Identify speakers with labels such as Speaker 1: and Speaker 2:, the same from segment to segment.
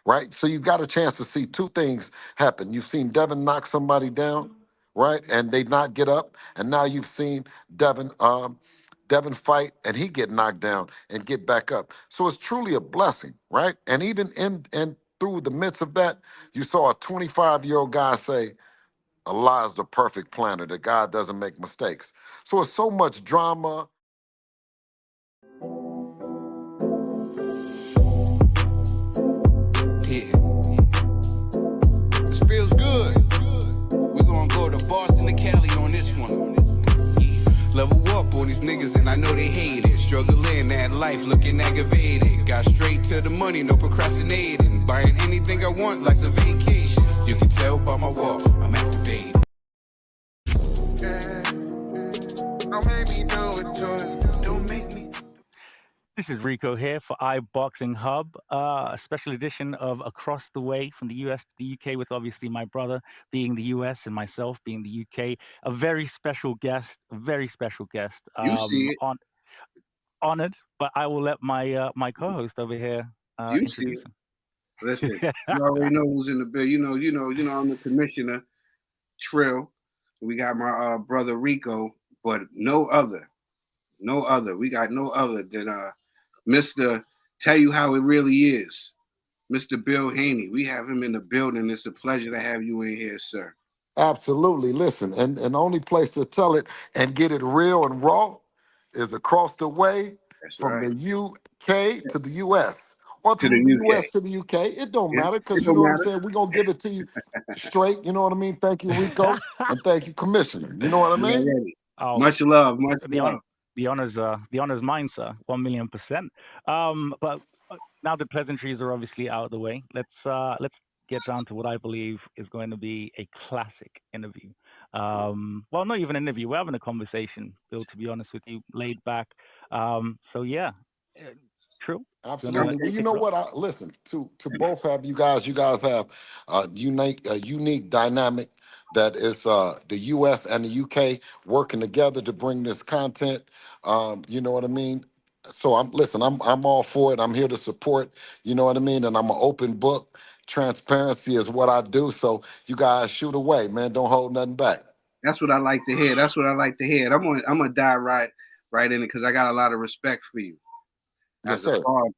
Speaker 1: right? So you got a chance to see two things happen. You've seen Devin knock somebody down, right, and they not get up, and now you've seen Devin Devin fight and he get knocked down and get back up. So it's truly a blessing, right? And even in and through the midst of that, you saw a 25-year-old guy say, Allah is the perfect planner, that God doesn't make mistakes. So it's so much drama.
Speaker 2: Yeah. This feels good. We're gonna go to Boston to Cali on this one. Level up on these niggas and I know they hate it. Struggling that life, looking aggravated. Got straight to the money, no procrastinating. Buying anything I want like a vacation. You can tell by my walk, I'm activated.
Speaker 3: Don't make me do it to it.
Speaker 2: Don't make me.
Speaker 4: This is Ricco here for iBoxingHub, a special edition of Across the Way from the US to the UK, with obviously my brother being the US and myself being the UK. A very special guest,
Speaker 5: You see it.
Speaker 4: Honored, but I will let my my co-host over here
Speaker 5: You see
Speaker 4: introduce
Speaker 5: it.
Speaker 4: him.
Speaker 5: Listen, you already know who's in the bill. You know. I'm the commissioner, Tril. We got my brother Ricco, but no other. We got no other than Mr. Tell you how it really is, Mr. Bill Haney. We have him in the building. It's a pleasure to have you in here, sir.
Speaker 1: Absolutely. Listen, and the only place to tell it and get it real and raw is across the way
Speaker 5: That's
Speaker 1: from
Speaker 5: right.
Speaker 1: the UK to the US. Or
Speaker 5: To
Speaker 1: from
Speaker 5: the
Speaker 1: the
Speaker 5: UK.
Speaker 1: US to the UK. It don't
Speaker 5: Yeah,
Speaker 1: matter,
Speaker 5: it
Speaker 1: because you
Speaker 5: don't
Speaker 1: know what I'm
Speaker 5: matter.
Speaker 1: saying? We're gonna give it to you straight, you know what I mean? Thank you, Rico, and thank you, Commissioner. You know what I
Speaker 5: You
Speaker 1: mean?
Speaker 5: already.
Speaker 4: Oh,
Speaker 5: Much love, much
Speaker 4: the
Speaker 5: love.
Speaker 4: honor, the honor's mine, sir. 1,000,000%. But now the pleasantries are obviously out of the way. Let's get down to what I believe is going to be a classic interview. Well, not even an interview. We're having a conversation, Bill. To be honest with you, laid back. So yeah, uh, true. You wanna
Speaker 1: Absolutely. Well,
Speaker 5: Okay.
Speaker 1: you
Speaker 4: kick
Speaker 1: know
Speaker 4: it off?
Speaker 1: what? I listen to both have you guys. You guys have a unique dynamic that is the U.S. and the U.K. working together to bring this content. You know what I mean? So I'm all for it. I'm here to support. You know what I mean? And I'm an open book. Transparency is what I do. So you guys shoot away, man. Don't hold nothing back.
Speaker 5: That's what I like to hear. I'm gonna dive right in it because I got a lot of respect for you
Speaker 1: Yes,
Speaker 5: as a
Speaker 1: sir.
Speaker 5: father.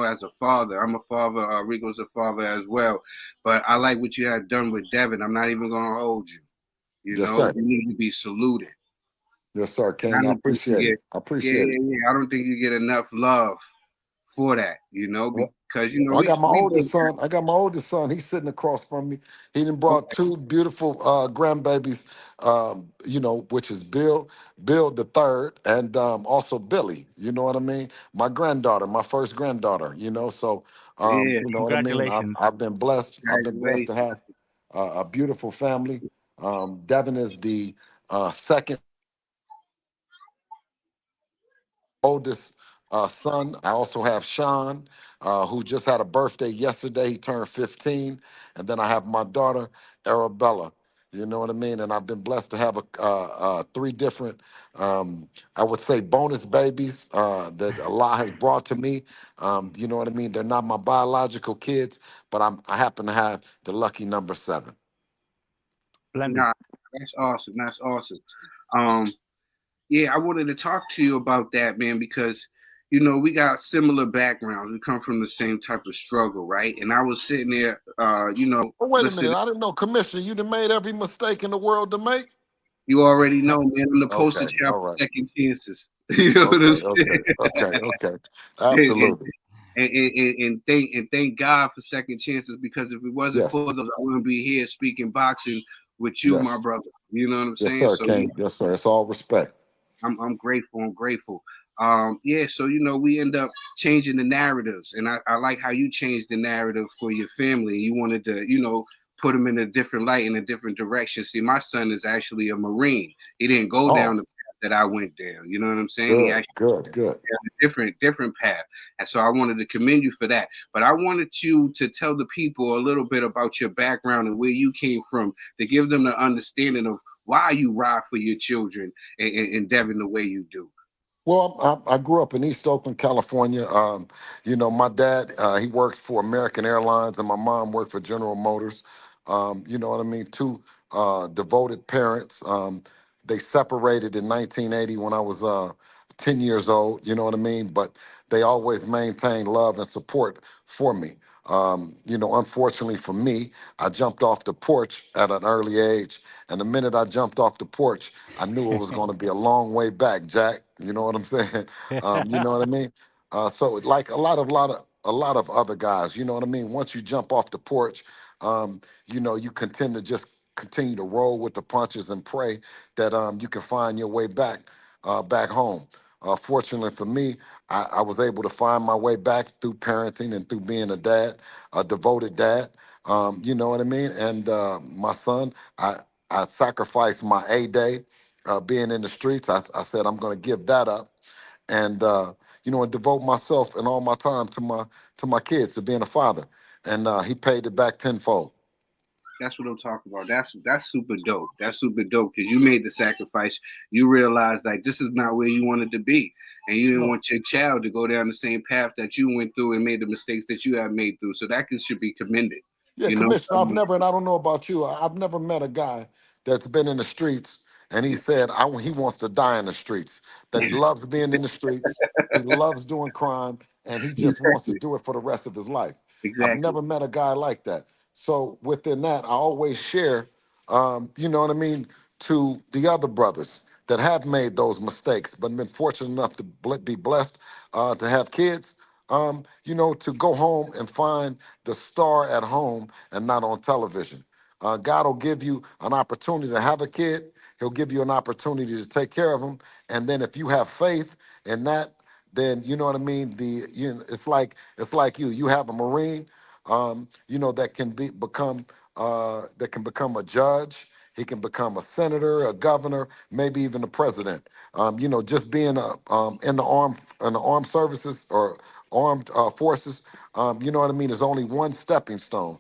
Speaker 5: As a father, I'm a father. Rico's a father as well. But I like what you have done with Devin. I'm not even gonna hold you.
Speaker 1: Yes, sir.
Speaker 5: You need to be saluted.
Speaker 1: Yes, sir,
Speaker 5: And I
Speaker 1: King. I
Speaker 5: don't think you
Speaker 1: appreciate it.
Speaker 5: get,
Speaker 1: I
Speaker 5: yeah,
Speaker 1: appreciate it.
Speaker 5: yeah, yeah. I don't think you get enough love for that. Because
Speaker 1: I got my
Speaker 5: we
Speaker 1: oldest
Speaker 5: both.
Speaker 1: son. I got my oldest son. He's sitting across from me. He done brought
Speaker 5: Okay.
Speaker 1: two beautiful grandbabies. Which is Bill the third, and also Billy. You know what I mean? My granddaughter, my first granddaughter. So
Speaker 5: Yeah.
Speaker 1: you know what I mean.
Speaker 4: Congratulations.
Speaker 1: I've been blessed. I've been blessed to
Speaker 5: Congratulations.
Speaker 1: have a beautiful family. Devin is the second oldest son. I also have Sean, who just had a birthday yesterday. He turned 15. And then I have my daughter, Arabella. You know what I mean? And I've been blessed to have three different, I would say, bonus babies that Allah has brought to me. You know what I mean? They're not my biological kids, but I happen to have the lucky number 7.
Speaker 4: Blended.
Speaker 5: Nah, that's awesome. That's awesome. Um, Yeah, I wanted to talk to you about that, man, because we got similar backgrounds. We come from the same type of struggle, right? And I was sitting there,
Speaker 1: Oh, wait a minute.
Speaker 5: listening.
Speaker 1: I didn't know, Commissioner, you done made every mistake in the world to make?
Speaker 5: You already know, man. I'm the poster
Speaker 1: Okay,
Speaker 5: child
Speaker 1: all
Speaker 5: for
Speaker 1: right.
Speaker 5: second chances. You know what I'm
Speaker 1: Okay.
Speaker 5: saying? and,
Speaker 1: Absolutely.
Speaker 5: and thank God for second chances, because if it wasn't
Speaker 1: Yes.
Speaker 5: for those, I wouldn't be here speaking boxing with you, my
Speaker 1: Yes.
Speaker 5: brother. You know what I'm
Speaker 1: Yes,
Speaker 5: saying?
Speaker 1: sir,
Speaker 5: So yeah,
Speaker 1: King. Yes, sir. It's all respect.
Speaker 5: I'm grateful. I'm grateful. Yeah, so we end up changing the narratives, and I like how you changed the narrative for your family. You wanted to, put them in a different light, in a different direction. See, my son is actually a Marine. He didn't go
Speaker 1: Oh,
Speaker 5: down the path that I went down. You know what I'm saying? He
Speaker 1: good,
Speaker 5: actually
Speaker 1: good, good.
Speaker 5: had a different path, and so I wanted to commend you for that. But I wanted you to tell the people a little bit about your background and where you came from, to give them the understanding of why you ride for your children and Devin the way you do.
Speaker 1: Well, I grew up in East Oakland, California. My dad, he worked for American Airlines, and my mom worked for General Motors. You know what I mean? Two devoted parents. They separated in 1980 when I was 10 years old. You know what I mean? But they always maintained love and support for me. Unfortunately for me, I jumped off the porch at an early age, and the minute I jumped off the porch, I knew it was going to be a long way back, Jack. You know what I'm saying? You know what I mean? So like a lot of other guys, you know what I mean? Once you jump off the porch, you continue to just continue to roll with the punches and pray that you can find your way back home. Fortunately for me, I was able to find my way back through parenting and through being a dad, a devoted dad. You know what I mean? And my son, I sacrificed my A day being in the streets. I said I'm going to give that up, and and devote myself and all my time to my kids, to being a father. And he paid it back tenfold.
Speaker 5: That's what I'm talking about. That's super dope. That's super dope because you made the sacrifice. You realized like this is not where you wanted to be, and you didn't
Speaker 1: No.
Speaker 5: want your child to go down the same path that you went through and made the mistakes that you have made through. So should be commended.
Speaker 1: Yeah,
Speaker 5: You know.
Speaker 1: Commissioner, and I don't know about you, I've never met a guy that's been in the streets and he said he wants to die in the streets, that he loves being in the streets, he loves doing crime, and he just wants to
Speaker 5: Exactly.
Speaker 1: do it for the rest of his life. I've
Speaker 5: Exactly.
Speaker 1: never met a guy like that. So within that, I always share, you know what I mean, to the other brothers that have made those mistakes, but been fortunate enough to be blessed to have kids, to go home and find the star at home and not on television. God will give you an opportunity to have a kid. He'll give you an opportunity to take care of him. And then if you have faith in that, then you know what I mean. It's like you. You have a Marine, that can become a judge. He can become a senator, a governor, maybe even a president. Just being in the armed services or armed forces, you know what I mean, is only one stepping stone.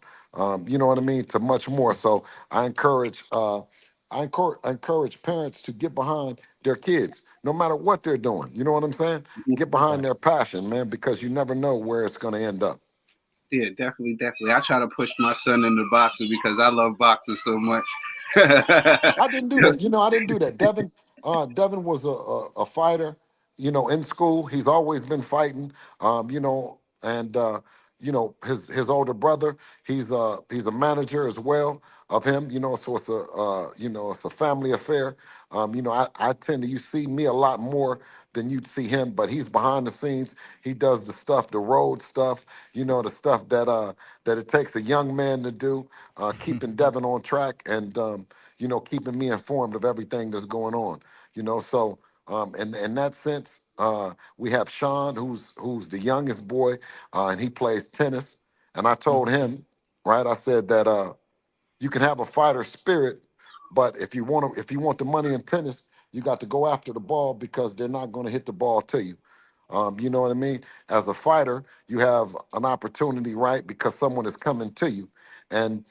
Speaker 1: You know what I mean, to much more. So I encourage parents to get behind their kids, no matter what they're doing. You know what I'm saying? Get behind their passion, man, because you never know where it's going to end up.
Speaker 5: Yeah, definitely, definitely. I try to push my son into boxing because I love boxing so much.
Speaker 1: I didn't do that. I didn't do that. Devin was a fighter, in school. He's always been fighting, and his older brother, he's a manager as well of him, so it's a family affair. I tend to, you see me a lot more than you'd see him, but he's behind the scenes. He does the stuff, the road stuff, the stuff that it takes a young man to do, keeping Devin on track, and keeping me informed of everything that's going on. So in that sense, we have Sean, who's the youngest boy, and he plays tennis. And I told him, right, I said that you can have a fighter spirit, but if you want the money in tennis, you got to go after the ball because they're not going to hit the ball to you. You know what I mean? As a fighter, you have an opportunity, right? Because someone is coming to you, and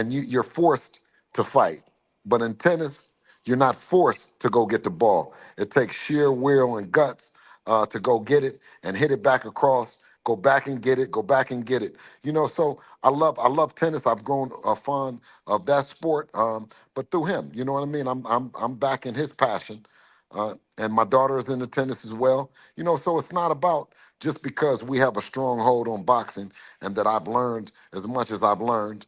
Speaker 1: you're forced to fight. But in tennis, you're not forced to go get the ball. It takes sheer will and guts to go get it and hit it back across. Go back and get it. Go back and get it. So I love tennis. I've grown fond of that sport, but through him. You know what I mean? I'm back in his passion. And my daughter is into tennis as well. So it's not about just because we have a stronghold on boxing and that I've learned as much as I've learned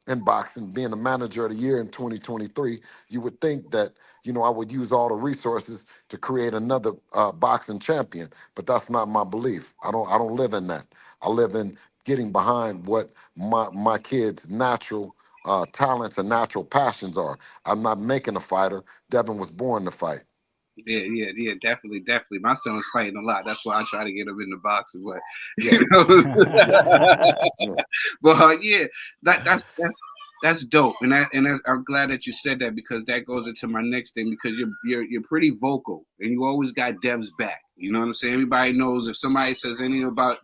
Speaker 1: in boxing, being a manager of the year in 2023. You would think that, I would use all the resources to create another boxing champion, but that's not my belief. I don't live in that. I live in getting behind what my kids' natural talents and natural passions are. I'm not making a fighter. Devin was born to fight.
Speaker 5: Yeah, yeah, yeah, definitely, definitely. My son was fighting a lot. That's why I try to get him into boxing. But
Speaker 1: Yes.
Speaker 5: you know,
Speaker 1: Yeah.
Speaker 5: but yeah, that's That's dope, I'm glad that you said that, because that goes into my next thing, because you're pretty vocal and you always got Dev's back. You know what I'm saying? Everybody knows if somebody says anything about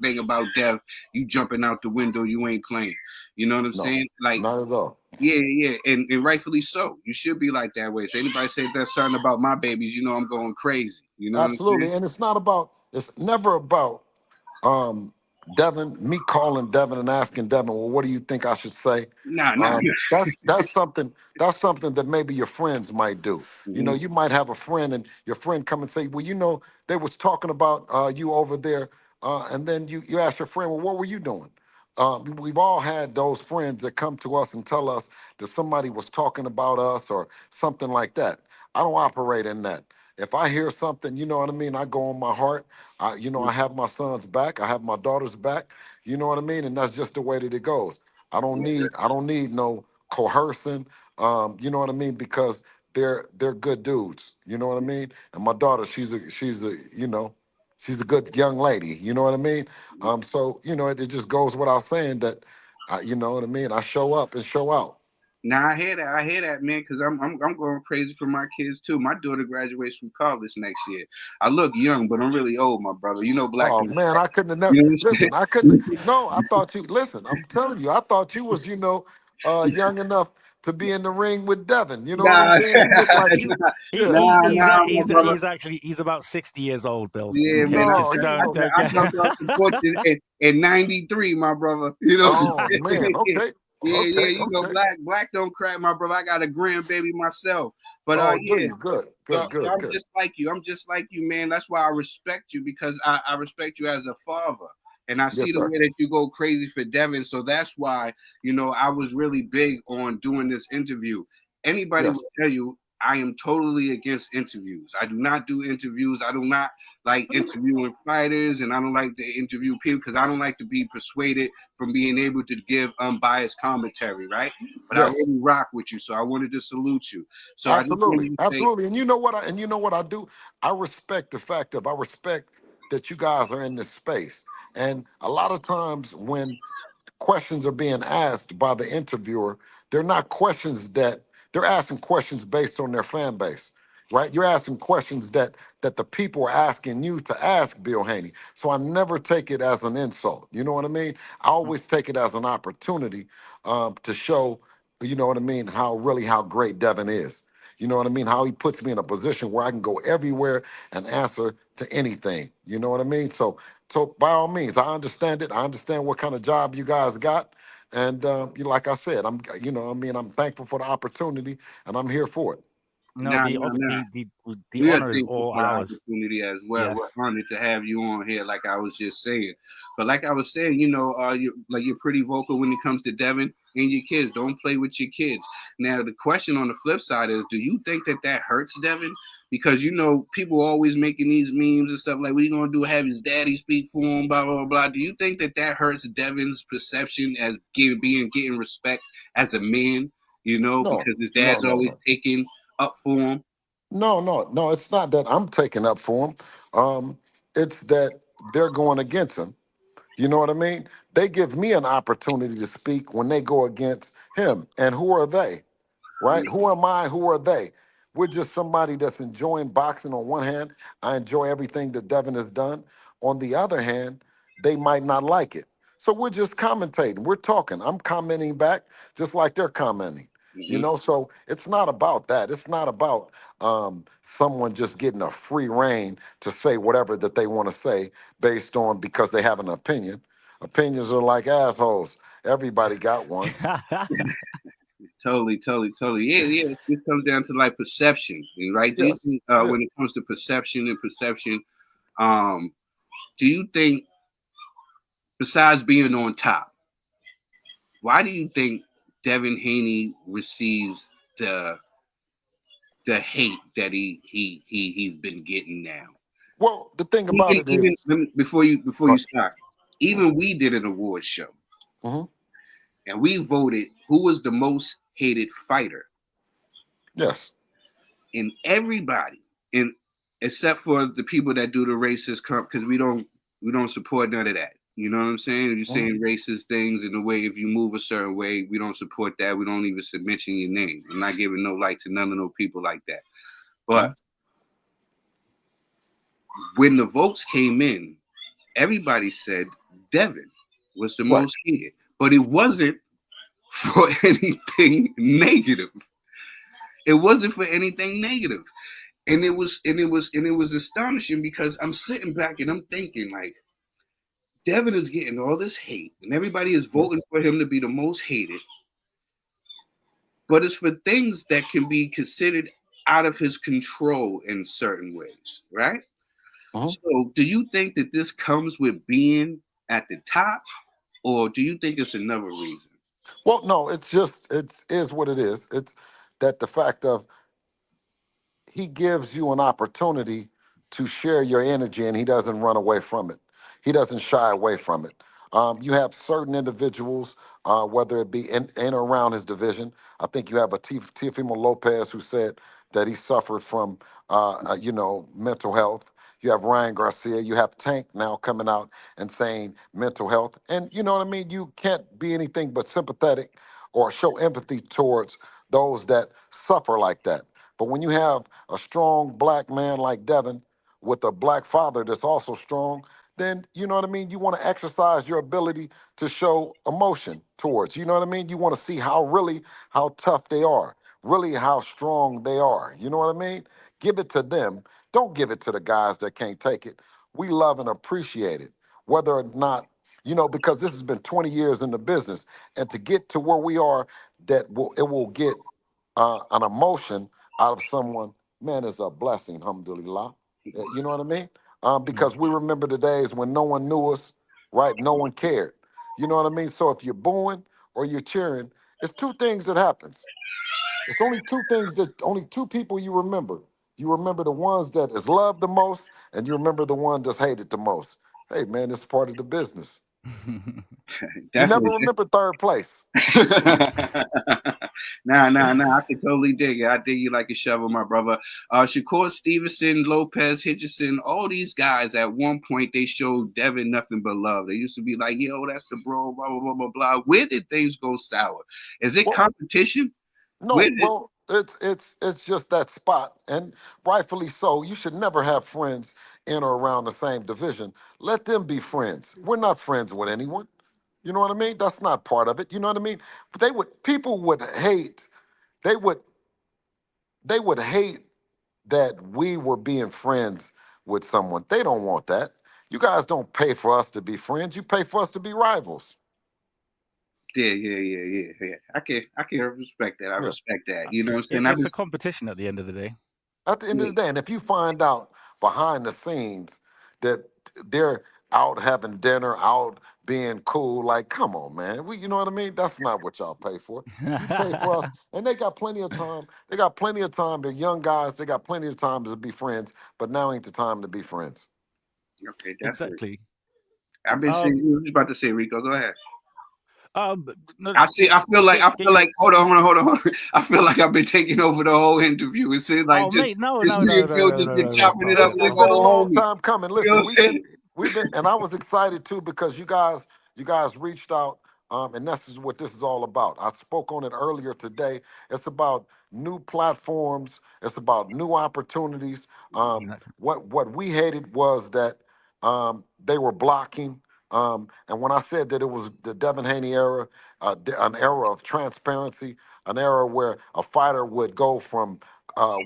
Speaker 5: Dev, you jumping out the window, you ain't playing. You know what I'm
Speaker 1: No,
Speaker 5: saying? Like,
Speaker 1: not at all.
Speaker 5: yeah, and rightfully so. You should be like that way. If anybody says that's something about my babies, you know I'm going crazy. You know what I'm saying?
Speaker 1: Absolutely. And it's never about Devin, me calling Devin and asking Devin, well, what do you think I should say?
Speaker 5: Nah.
Speaker 1: That's something that maybe your friends might do. You know,
Speaker 5: Mhm.
Speaker 1: you might have a friend and your friend come and say, well, you know, they was talking about you over there, and then you ask your friend, well, what were you doing? We've all had those friends that come to us and tell us that somebody was talking about us or something like that. I don't operate in that. If I hear something, you know what I mean, I go on my heart. I have my son's back. I have my daughter's back. You know what I mean, and that's just the way that it goes. I don't need no coercing. You know what I mean, because they're good dudes. You know what I mean. And my daughter, she's a she's a good young lady. You know what I mean. So it just goes without saying that, you know what I mean. I show up and show out.
Speaker 5: Now I hear that, man, because I'm going crazy for my kids too. My daughter graduates from college next year. I look young, but I'm really old, my brother. You know, black
Speaker 1: Oh
Speaker 5: don't.
Speaker 1: man, I couldn't have never
Speaker 5: You know what
Speaker 1: listen. I couldn't. No, I thought you. Listen, I'm telling you, I thought you was young enough to be in the ring with Devin. You know what I'm
Speaker 5: Nah,
Speaker 1: saying? You look like you. Yeah.
Speaker 5: my brother.
Speaker 4: He's about 60 years old, Bill.
Speaker 5: Yeah,
Speaker 4: Okay,
Speaker 5: man.
Speaker 1: No,
Speaker 4: just
Speaker 1: you
Speaker 4: don't
Speaker 1: know.
Speaker 4: don't
Speaker 5: I
Speaker 4: get.
Speaker 5: jumped off the porch in '93, my brother. You know what I'm
Speaker 1: Oh man.
Speaker 5: saying?
Speaker 1: Okay.
Speaker 5: Yeah.
Speaker 1: Okay.
Speaker 5: You know,
Speaker 1: Okay.
Speaker 5: black don't crack, my brother. I got a grandbaby myself, but
Speaker 1: Oh, do
Speaker 5: yeah.
Speaker 1: you? Good.
Speaker 5: So,
Speaker 1: Good.
Speaker 5: so
Speaker 1: Good.
Speaker 5: I'm
Speaker 1: Good.
Speaker 5: just like you. I'm just like you, man. That's why I respect you, because I respect you as a father. And I see
Speaker 1: Yes,
Speaker 5: the
Speaker 1: sir.
Speaker 5: way that you go crazy for Devin. So that's why, I was really big on doing this interview. Anybody
Speaker 1: Yes.
Speaker 5: will tell you I am totally against interviews. I do not do interviews. I do not like interviewing fighters, and I don't like to interview people because I don't like to be persuaded from being able to give unbiased commentary, right? But I
Speaker 1: Yes.
Speaker 5: really rock with you. So I wanted to salute you. So I just
Speaker 1: Absolutely.
Speaker 5: wanted to say,
Speaker 1: Absolutely. And you know what I do? I respect the fact of I respect that you guys are in this space. And a lot of times when questions are being asked by the interviewer, they're not questions that they're asking questions based on their fan base, right? You're asking questions that the people are asking you to ask Bill Haney. So I never take it as an insult. You know what I mean? I always take it as an opportunity to show, you know what I mean, how great Devin is. You know what I mean? How he puts me in a position where I can go everywhere and answer to anything. You know what I mean? So by all means, I understand it. I understand what kind of job you guys got, and like I said, I'm thankful for the opportunity, and I'm here for it.
Speaker 4: No,
Speaker 5: nah, nah, nah.
Speaker 4: the
Speaker 5: We are
Speaker 4: honor is
Speaker 5: thankful
Speaker 4: all
Speaker 5: for the
Speaker 4: ours.
Speaker 5: opportunity as well.
Speaker 4: Yes.
Speaker 5: We're honored to have you on here, like I was just saying. But like I was saying, you're pretty vocal when it comes to Devin and your kids. Don't play with your kids. Now, the question on the flip side is, do you think that hurts Devin? Because people always making these memes and stuff like, "What are you gonna do? Have his daddy speak for him?" Blah blah blah. Do you think that hurts Devin's perception as getting respect as a man?
Speaker 1: No,
Speaker 5: Because his
Speaker 1: no,
Speaker 5: dad's
Speaker 1: no,
Speaker 5: always
Speaker 1: no,
Speaker 5: taking up for him.
Speaker 1: no. It's not that I'm taking up for him. It's that they're going against him. You know what I mean? They give me an opportunity to speak when they go against him. And who are they? Right? Who am I? Who are they? We're just somebody that's enjoying boxing on one hand. I enjoy everything that Devin has done. On the other hand, they might not like it. So we're just commentating. We're talking. I'm commenting back just like they're commenting.
Speaker 5: Mhm.
Speaker 1: So it's not about that. It's not about someone just getting a free reign to say whatever that they want to say based on because they have an opinion. Opinions are like assholes. Everybody got one.
Speaker 5: Totally. Yeah. This comes down to like perception, right? Do you
Speaker 1: Yes.
Speaker 5: think
Speaker 1: Yeah.
Speaker 5: when it comes to perception, um, do you think besides being on top, why do you think Devin Haney receives the hate that he's been getting now?
Speaker 1: Well, the thing about
Speaker 5: Even
Speaker 1: it
Speaker 5: even
Speaker 1: is,
Speaker 5: before you start, even we did an award show
Speaker 1: mm-hmm.
Speaker 5: and we voted who was the most hated fighter,
Speaker 1: Yes.
Speaker 5: and everybody, and except for the people that do the racist comp, because we don't support none of that. You know what I'm saying? You're saying racist things in the way if you move a certain way, we don't support that. We don't even mention your name. I'm not giving no like to none of those people like that. But when the votes came in, everybody said Devin was the most heated, but it wasn't for anything negative. It wasn't for anything negative. And it was astonishing because I'm sitting back and I'm thinking like Devin is getting all this hate and everybody is voting for him to be the most hated. But it's for things that can be considered out of his control in certain ways, right? So do you think that this comes with being at the top, or do you think it's another reason?
Speaker 1: Well, no, it's just it is what it is. It's that the fact of he gives you an opportunity to share your energy and he doesn't run away from it. He doesn't shy away from it. You have certain individuals, whether it be in or around his division. I think you have a Teofimo Lopez who said that he suffered from, mental health. You have Ryan Garcia. You have Tank now coming out and saying mental health. And you know what I mean? You can't be anything but sympathetic or show empathy towards those that suffer like that. But when you have a strong black man like Devin with a black father that's also strong, then you know what I mean? You want to exercise your ability to show emotion towards. You know what I mean? You want to see how tough they are, really how strong they are. You know what I mean? Give it to them. Don't give it to the guys that can't take it. We love and appreciate it, whether or not, because this has been 20 years in the business. And to get to where we are, it will get an emotion out of someone, man, is a blessing, alhamdulillah. You know what I mean? Because we remember the days when no one knew us, right? No one cared. You know what I mean? So if you're booing or you're cheering, it's two things that happens. It's only two people you remember. You remember the ones that is loved the most, and you remember the one that's hated the most. Hey, man, it's part of the business. You never
Speaker 5: Definitely.
Speaker 1: remember third place.
Speaker 5: Nah. I can totally dig it. I dig you like a shovel, my brother. Shakur Stevenson, Lopez, Hitchison, all these guys at one point they showed Devin nothing but love. They used to be like, yo, that's the bro, blah, blah, blah, blah, blah. Where did things go sour? Is it
Speaker 1: Well,
Speaker 5: competition? Where
Speaker 1: no,
Speaker 5: did
Speaker 1: well, it's just that spot, and rightfully so. You should never have friends in or around the same division. Let them be friends. We're not friends with anyone. You know what I mean? That's not part of it. You know what I mean? But people would hate. They would they would hate that we were being friends with someone. They don't want that. You guys don't pay for us to be friends. You pay for us to be rivals.
Speaker 5: yeah. I can respect that. I
Speaker 1: Yeah.
Speaker 5: respect that. You know what I'm saying?
Speaker 4: It's a competition at the end of the day.
Speaker 1: At the end of the day, and if you find out behind the scenes that they're out having dinner, out being cool, like, come on, man. You know what I mean? That's not what y'all pay for. You pay for us, and they got plenty of time. They got plenty of time. They're young guys. They got plenty of time to be friends, but now ain't the time to be friends.
Speaker 5: Okay, definitely.
Speaker 4: Exactly.
Speaker 5: I've been saying you was about to say, Rico. Go ahead.
Speaker 4: No,
Speaker 5: I see. I feel like.
Speaker 4: get your.
Speaker 5: Hold on. I feel like I've been taking over the whole interview. It seems like
Speaker 4: Oh, mate, no,
Speaker 5: just
Speaker 4: no,
Speaker 5: me
Speaker 4: no,
Speaker 5: and
Speaker 4: no,
Speaker 5: Phil
Speaker 4: no,
Speaker 5: just
Speaker 4: no,
Speaker 5: been
Speaker 4: no. That's
Speaker 5: chopping
Speaker 4: not
Speaker 5: it
Speaker 4: how
Speaker 5: up
Speaker 4: it's
Speaker 5: like
Speaker 1: It's
Speaker 4: going.
Speaker 1: been a
Speaker 5: old
Speaker 1: long
Speaker 5: homies.
Speaker 1: time coming.
Speaker 5: You know
Speaker 1: Listen,
Speaker 5: what I'm saying?
Speaker 1: and I was excited too because you guys reached out, and this is what this is all about. I spoke on it earlier today. It's about new platforms. It's about new opportunities.
Speaker 4: Exactly.
Speaker 1: What we hated was that they were blocking. And when I said that it was the Devin Haney era, an era of transparency, an era where a fighter would go from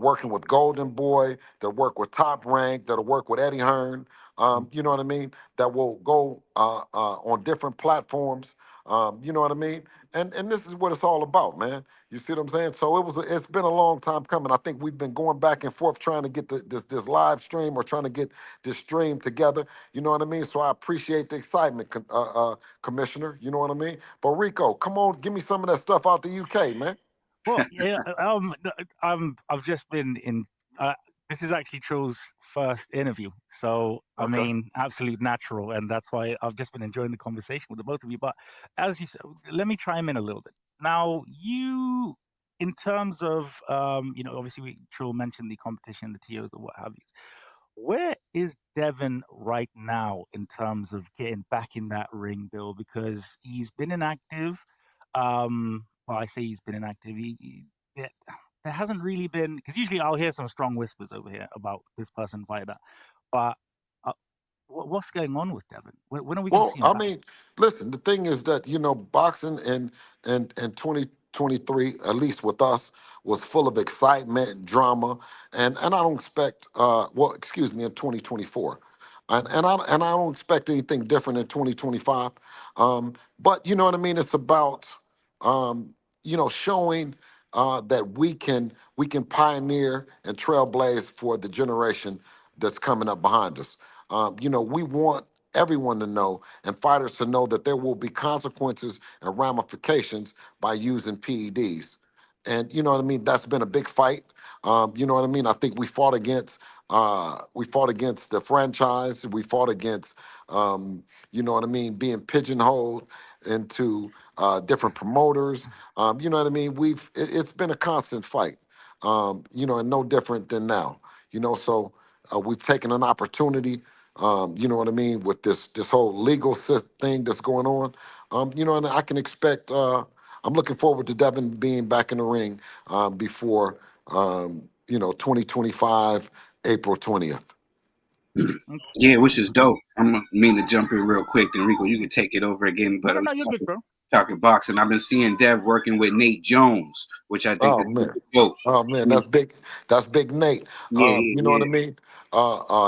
Speaker 1: working with Golden Boy, to work with Top Rank, that'll work with Eddie Hearn. You know what I mean? That will go on different platforms. You know what I mean? And this is what it's all about, man. You see what I'm saying? So it's been a long time coming. I think we've been going back and forth trying to get this live stream or trying to get this stream together. You know what I mean? So I appreciate the excitement, Commissioner. You know what I mean? But Rico, come on, give me some of that stuff out the UK, man.
Speaker 4: Well, yeah, I've just been in. This is actually Tril's first interview, so I
Speaker 1: Okay.
Speaker 4: mean, absolute natural, and that's why I've just been enjoying the conversation with the both of you. But as you said, let me chime in a little bit. Now, in terms of, obviously, Trill mentioned the competition, the TOs, or what have you. Where is Devin right now in terms of getting back in that ring, Bill? Because he's been inactive. Well, I say he's been inactive. There, there hasn't really been, because usually I'll hear some strong whispers over here about this person fighting that, but uh, what's going on with Devin? When are we going to
Speaker 1: Well,
Speaker 4: see him
Speaker 1: I
Speaker 4: back?
Speaker 1: mean, listen, the thing is that, boxing in 2023, at least with us, was full of excitement, drama, and I don't expect well, excuse me, in 2024. And I don't expect anything different in 2025. But you know what I mean? It's about um, showing that we can pioneer and trailblaze for the generation that's coming up behind us. We want everyone to know and fighters to know that there will be consequences and ramifications by using PEDs. And you know what I mean? That's been a big fight. You know what I mean? I think we fought against the franchise. We fought against you know what I mean, being pigeonholed into different promoters. You know what I mean? It's been a constant fight. And no different than now. So we've taken an opportunity, you know what I mean, with this whole legal thing that's going on. And I can expect. I'm looking forward to Devin being back in the ring before 2025 April 20th.
Speaker 4: Okay,
Speaker 5: Yeah, which is
Speaker 4: okay.
Speaker 5: dope. I'm gonna mean to jump in real quick, then Rico, you can take it over again.
Speaker 4: No,
Speaker 5: But
Speaker 4: no,
Speaker 5: I'm
Speaker 4: no, you're good, bro.
Speaker 5: talking boxing. I've been seeing Dev working with Nate Jones, which I think
Speaker 1: Oh
Speaker 5: is
Speaker 1: man,
Speaker 5: super dope.
Speaker 1: oh man,
Speaker 5: Yeah,
Speaker 1: that's big. That's big Nate.
Speaker 5: yeah,
Speaker 1: You know what I
Speaker 5: yeah.
Speaker 1: mean?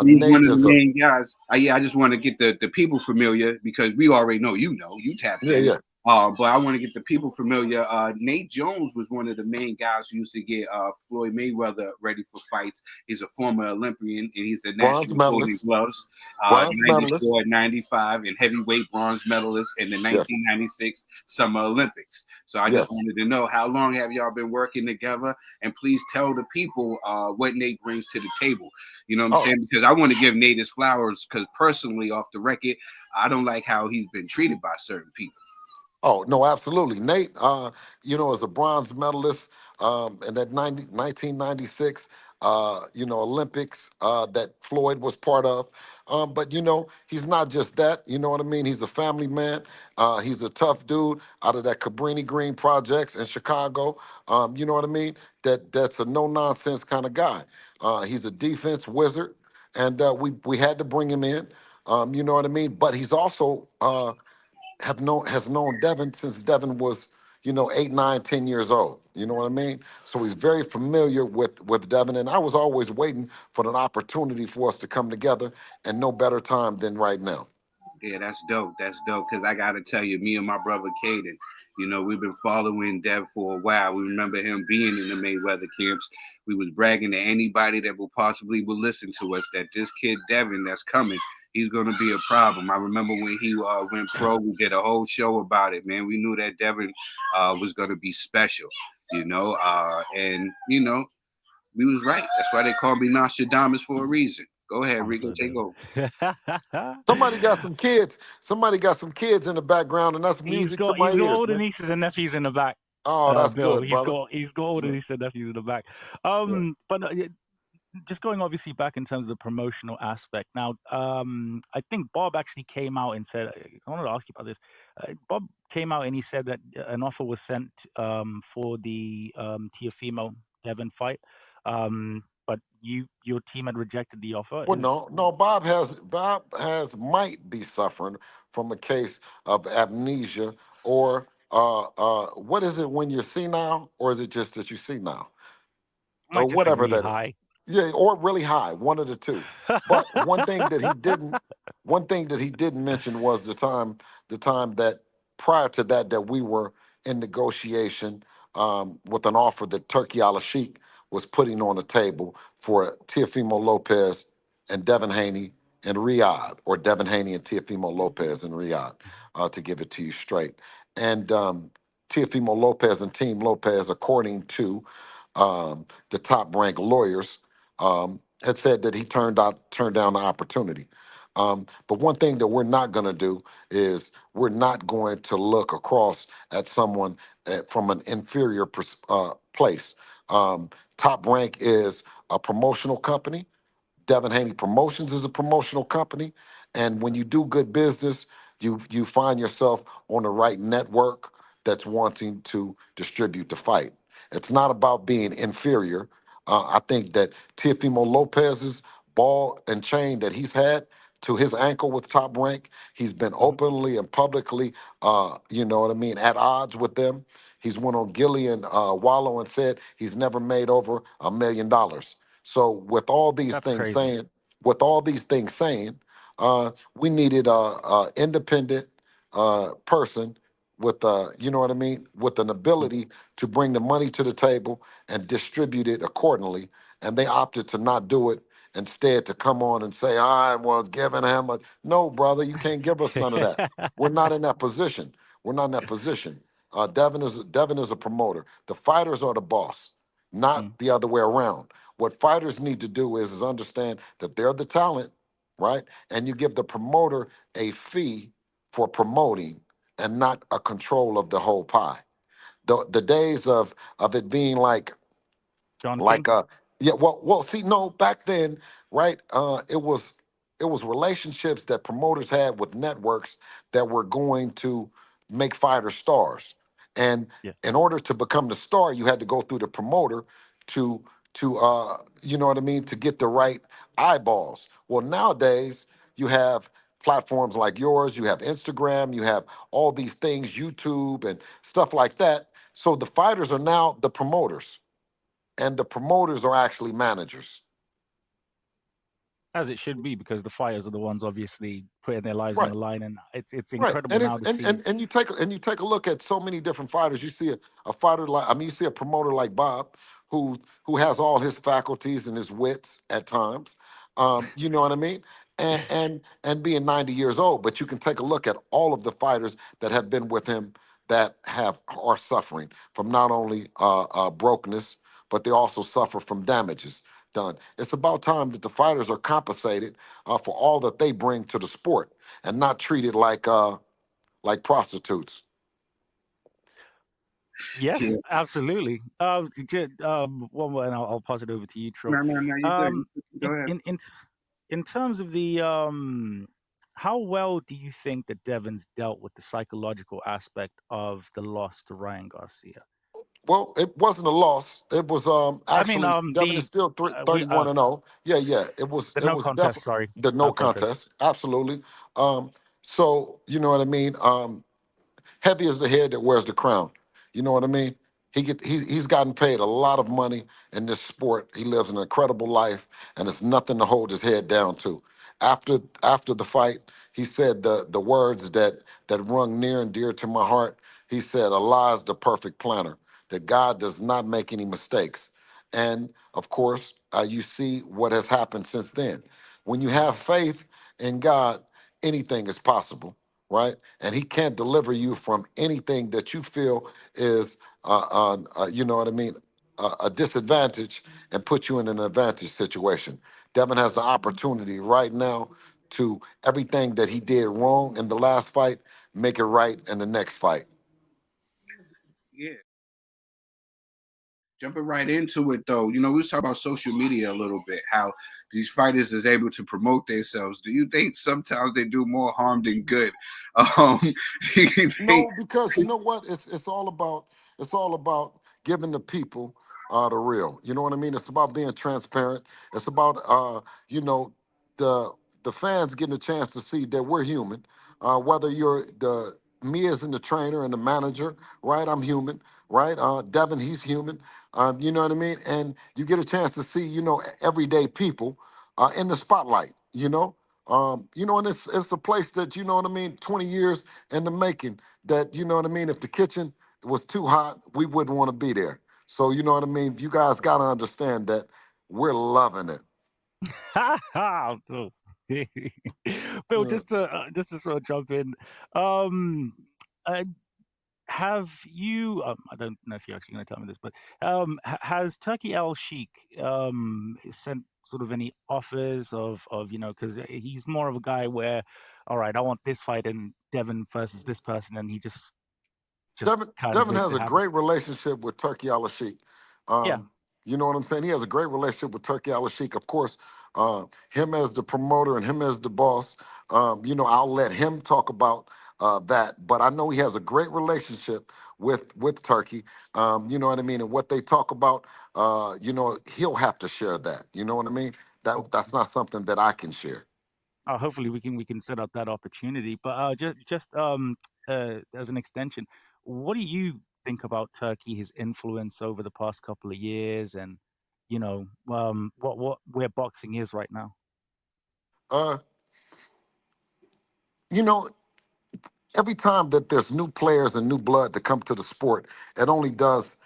Speaker 5: He's one
Speaker 1: Nate
Speaker 5: of the
Speaker 1: is a
Speaker 5: main guys. Yeah, I just want to get the people familiar because we already know you tapped
Speaker 1: yeah,
Speaker 5: in.
Speaker 1: yeah.
Speaker 5: But I want to get the people familiar. Nate Jones was one of the main guys who used to get Floyd Mayweather ready for fights. He's a former Olympian and he's the
Speaker 1: Bronze
Speaker 5: national Golden
Speaker 1: medalist,
Speaker 5: Gloves,
Speaker 1: bronze medalist.
Speaker 5: 94, 95, and heavyweight bronze medalist in the
Speaker 1: Yes,
Speaker 5: 1996 Summer Olympics. So I just
Speaker 1: yes.
Speaker 5: wanted to know how long have y'all been working together, and please tell the people what Nate brings to the table. You know what I'm
Speaker 1: Oh,
Speaker 5: saying? Because I want to give Nate his flowers because personally, off the record, I don't like how he's been treated by certain people.
Speaker 1: oh no, absolutely. Nate, is a bronze medalist in that 1996, Olympics that Floyd was part of. But he's not just that. You know what I mean? He's a family man. He's a tough dude out of that Cabrini Green projects in Chicago. You know what I mean? That's a no nonsense kind of guy. He's a defense wizard, and we had to bring him in. You know what I mean? But he's also has known Devin since Devin was, 8, 9, 10 years old. You know what I mean? So he's very familiar with Devin, and I was always waiting for an opportunity for us to come together, and no better time than right now.
Speaker 5: Yeah, that's dope. That's dope. Because I got to tell you, me and my brother Caden, we've been following Dev for a while. We remember him being in the Mayweather camps. We was bragging to anybody that will possibly will listen to us that this kid Devin that's coming, he's going to be a problem. I remember when he went pro, we did a whole show about it, man. We knew that Devin was going to be special, and we was right. That's why they call me Nostradamus for a reason. Go ahead,
Speaker 4: I'm
Speaker 5: Rico,
Speaker 4: so
Speaker 5: take over.
Speaker 4: dead.
Speaker 1: Somebody got some kids. Somebody got some kids in the background, and that's
Speaker 4: He's
Speaker 1: music to
Speaker 4: got
Speaker 1: my
Speaker 4: he's got
Speaker 1: ears,
Speaker 4: all the
Speaker 1: man.
Speaker 4: nieces and nephews in the back.
Speaker 1: Oh, that's
Speaker 4: Bill,
Speaker 1: good,
Speaker 4: he's
Speaker 1: brother.
Speaker 4: got all the
Speaker 1: Yeah,
Speaker 4: nieces and nephews in the back.
Speaker 1: yeah.
Speaker 4: But no, yeah, just going obviously back in terms of the promotional aspect. Now, I think Bob actually came out and said, I wanted to ask you about this. Bob came out and he said that an offer was sent for the Tiafimo Devin fight, but your team had rejected the offer.
Speaker 1: Well,
Speaker 4: Is
Speaker 1: no, no. Bob has might be suffering from a case of amnesia, or what is it when you're senile, or is it just that you senile, or
Speaker 4: might just be
Speaker 1: whatever
Speaker 4: really
Speaker 1: that is?
Speaker 4: high.
Speaker 1: Yeah, or really high, one of the two. But one thing that he didn't mention was the time that prior to that we were in negotiation with an offer that Turkey Al Sheikh was putting on the table for Teofimo Lopez and Devin Haney and Riyadh, or Devin Haney and Teofimo Lopez and Riyadh, to give it to you straight. And Teofimo Lopez and Team Lopez, according to the top ranked lawyers, had said that he turned down the opportunity. But one thing that we're not going to do is we're not going to look across at someone from an inferior place. Top Rank is a promotional company Devin Haney Promotions is a promotional company, and when you do good business, you find yourself on the right network that's wanting to distribute the fight. It's not about being inferior. I think that Teofimo Lopez's ball and chain that he's had to his ankle with Top Rank, he's been
Speaker 4: Hmm.
Speaker 1: openly and publicly, you know what I mean, at odds with them. He's went on Gillian Wallow and said he's never made over $1 million. So
Speaker 4: That's crazy.
Speaker 1: with all these things saying, we needed a independent person with you know what I mean, with an
Speaker 4: Mm.
Speaker 1: ability to bring the money to the table and distribute it accordingly. And they opted to not do it, instead to come on and say, I was giving him a no, brother, you can't give us none of that. We're not in that position. We're not in that position. Devin is a promoter. The fighters are the boss, not
Speaker 4: Mm.
Speaker 1: the other way around. What fighters need to do is understand that they're the talent, right? And you give the promoter a fee for promoting and not a control of the whole pie. The days of it being
Speaker 4: John King.
Speaker 1: like yeah, see, no, back then, right, it was relationships that promoters had with networks that were going to make fighters stars. And
Speaker 4: Yeah.
Speaker 1: in order to become the star, you had to go through the promoter to you know what I mean, to get the right eyeballs. Well, nowadays you have platforms like yours, you have Instagram, you have all these things, YouTube and stuff like that. So the fighters are now the promoters, and the promoters are actually managers.
Speaker 4: As it should be, because the fighters are the ones obviously putting their lives on
Speaker 1: Right.
Speaker 4: the line, and it's
Speaker 1: Right,
Speaker 4: incredible
Speaker 1: and
Speaker 4: now
Speaker 1: it's
Speaker 4: to see.
Speaker 1: and you take a look at so many different fighters. You see a fighter like, I mean, you see a promoter like Bob, who has all his faculties and his wits at times. You know what I mean? And being 90 years old, but you can take a look at all of the fighters that have been with him that are suffering from not only brokenness, but they also suffer from damages done. It's about time that the fighters are compensated for all that they bring to the sport and not treated like prostitutes.
Speaker 5: Yeah.
Speaker 4: Yes, absolutely. One more, and I'll pass it over to you, Trill.
Speaker 5: No, you good.
Speaker 4: Um,
Speaker 5: Go
Speaker 4: in
Speaker 5: ahead.
Speaker 4: in in in terms of the how well do you think that Devon's dealt with the psychological aspect of the loss to Ryan Garcia?
Speaker 1: Well, it wasn't a loss. It was
Speaker 4: I mean,
Speaker 1: actually Devin is
Speaker 4: the
Speaker 1: still
Speaker 4: we
Speaker 1: 31 and 0. Yeah, yeah. It was
Speaker 4: the
Speaker 1: it
Speaker 4: no
Speaker 1: was
Speaker 4: contest.
Speaker 1: definitely
Speaker 4: Sorry,
Speaker 1: the
Speaker 4: I
Speaker 1: no
Speaker 4: apologize.
Speaker 1: contest. Absolutely. So you know what I mean? Heavy is the head that wears the crown. You know what I mean? He's gotten paid a lot of money in this sport. He lives an incredible life, and it's nothing to hold his head down to. After the fight, he said the words that rung near and dear to my heart. He said, "Allah is the perfect planner. That God does not make any mistakes." And of course, you see what has happened since then. When you have faith in God, anything is possible, right? And he can't deliver you from anything that you feel is, you know what I mean, a disadvantage, and put you in an advantage situation. Devin has the opportunity right now to everything that he did wrong in the last fight, make it right in the next fight.
Speaker 5: Yeah. Jumping right into it though, we was talking about social media a little bit, how these fighters is able to promote themselves. Do you think sometimes they do more harm than good? Um, do you think?
Speaker 1: No, because you know what? It's all about giving the people the real. You know what I mean? It's about being transparent. It's about you know, the the fans getting a chance to see that we're human. Whether you're the me as in the trainer and the manager, right? I'm human, right? Devin, he's human. You know what I mean? And you get a chance to see, everyday people in the spotlight. And it's a place that, you know what I mean, 20 years in the making, that, you know what I mean, if the kitchen was too hot, we wouldn't want to be there. So, you know what I mean? You guys got to understand that we're loving it.
Speaker 4: Oh. Bill,
Speaker 1: Yeah.
Speaker 4: just to sort of jump in, um, uh, have you? I don't know if you're actually going to tell me this, but has Turkey Al Sheikh sent sort of any offers of because he's more of a guy where, all right, I want this fight in Devin versus this person, and he just kind of
Speaker 1: Devin
Speaker 4: makes
Speaker 1: has
Speaker 4: it
Speaker 1: a
Speaker 4: happen.
Speaker 1: great relationship with Turkey Al Sheikh.
Speaker 4: Yeah.
Speaker 1: You know what I'm saying? He has a great relationship with Turkey Al Sheikh. Of course, him as the promoter and him as the boss. I'll let him talk about that. But I know he has a great relationship with Turkey. You know what I mean? And what they talk about, he'll have to share that. You know what I mean? That's not something that I can share.
Speaker 4: Hopefully we can set up that opportunity. But as an extension, what do you think about Turkey, his influence over the past couple of years, and what where boxing is right now?
Speaker 1: Uh, you know, every time that there's new players and new blood to come to the sport, it only does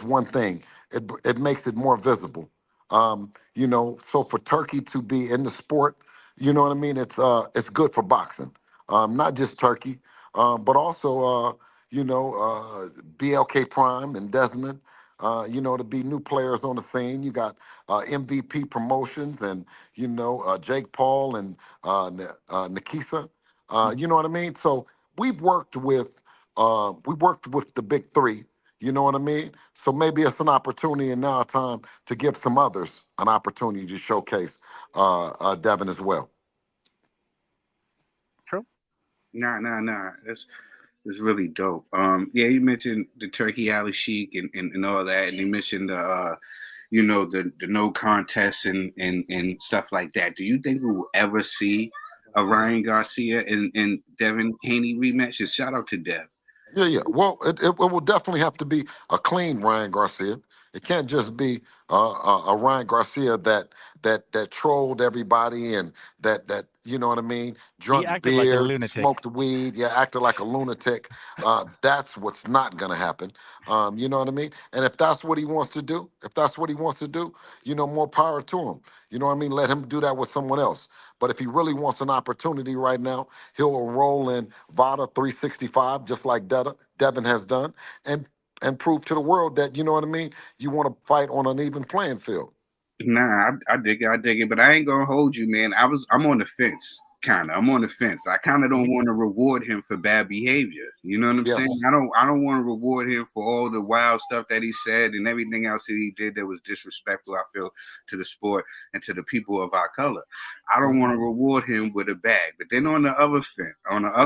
Speaker 1: one thing. It makes it more visible. So for Turkey to be in the sport, you know what I mean. It's good for boxing. Not just Turkey, but also BLK Prime and Desmond. To be new players on the scene. You got MVP Promotions and Jake Paul and Nikisa. You know what I mean? So we worked with the big three. You know what I mean? So maybe it's an opportunity and now a time to give some others an opportunity to showcase Devin as well.
Speaker 4: True.
Speaker 5: Nah. That's really dope. Yeah, you mentioned the Turkey Alley Sheik and all that, and you mentioned the no contest and stuff like that. Do you think we will ever see a Ryan Garcia and Devin Haney rematch? And shout out to Dev.
Speaker 1: Yeah. Well, it will definitely have to be a clean Ryan Garcia. It can't just be a Ryan Garcia that trolled everybody and that you know what I mean,
Speaker 4: He
Speaker 1: drunk
Speaker 4: acted like a
Speaker 1: beer,
Speaker 4: lunatic.
Speaker 1: smoked weed, yeah, acted like a lunatic. That's what's not gonna happen. You know what I mean? And if that's what he wants to do, more power to him. You know what I mean? Let him do that with someone else. But if he really wants an opportunity right now, he'll enroll in VADA 365, just like Devin has done, and prove to the world that, you know what I mean, you want to fight on an even playing field.
Speaker 5: Nah, I dig it, but I ain't gonna hold you, man. I'm on the fence, kind of. I'm on the fence. I kind of don't
Speaker 4: Mhm.
Speaker 5: want to reward him for bad behavior. You know what I'm saying?
Speaker 1: Yes,
Speaker 5: I don't want to reward him for all the wild stuff that he said and everything else that he did that was disrespectful. I feel to the sport and to the people of our color. I don't
Speaker 1: Mhm.
Speaker 5: want to reward him with a bag. But then on the other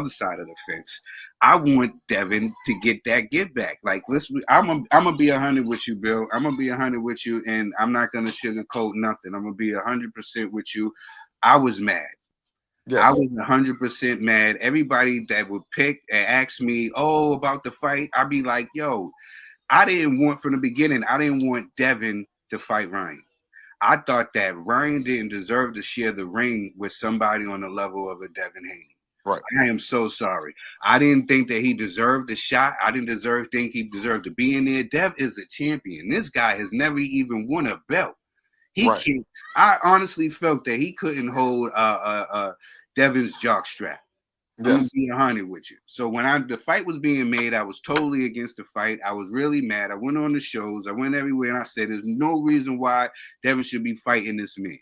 Speaker 5: side of the fence, I want Devin to get that get back. Like, I'm gonna be 100 with you, Bill. I'm gonna be 100 with you, and I'm not gonna sugarcoat nothing. I'm gonna be 100% with you. I was mad. I
Speaker 1: Yes,
Speaker 5: was 100% mad. Everybody that would pick and ask me, "Oh, about the fight," I'd be like, "Yo, I didn't want from the beginning. I didn't want Devin to fight Ryan. I thought that Ryan didn't deserve to share the ring with somebody on the level of a Devin Haney.
Speaker 1: right.
Speaker 5: I am so sorry. I didn't think that he deserved the shot. I didn't think he deserved to be in there. Dev is a champion. This guy has never even won a belt. He
Speaker 1: Right.
Speaker 5: can't. I honestly felt that he couldn't hold Devin's jock strap. I'm gonna
Speaker 1: Yes,
Speaker 5: be 100 with you. So when the fight was being made, I was totally against the fight. I was really mad. I went on the shows. I went everywhere, and I said, "There's no reason why Devin should be fighting this man."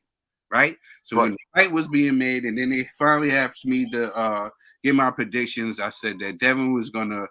Speaker 5: Right. So when
Speaker 1: right.
Speaker 5: the fight was being made, and then they finally asked me to get my predictions, I said that Devin was gonna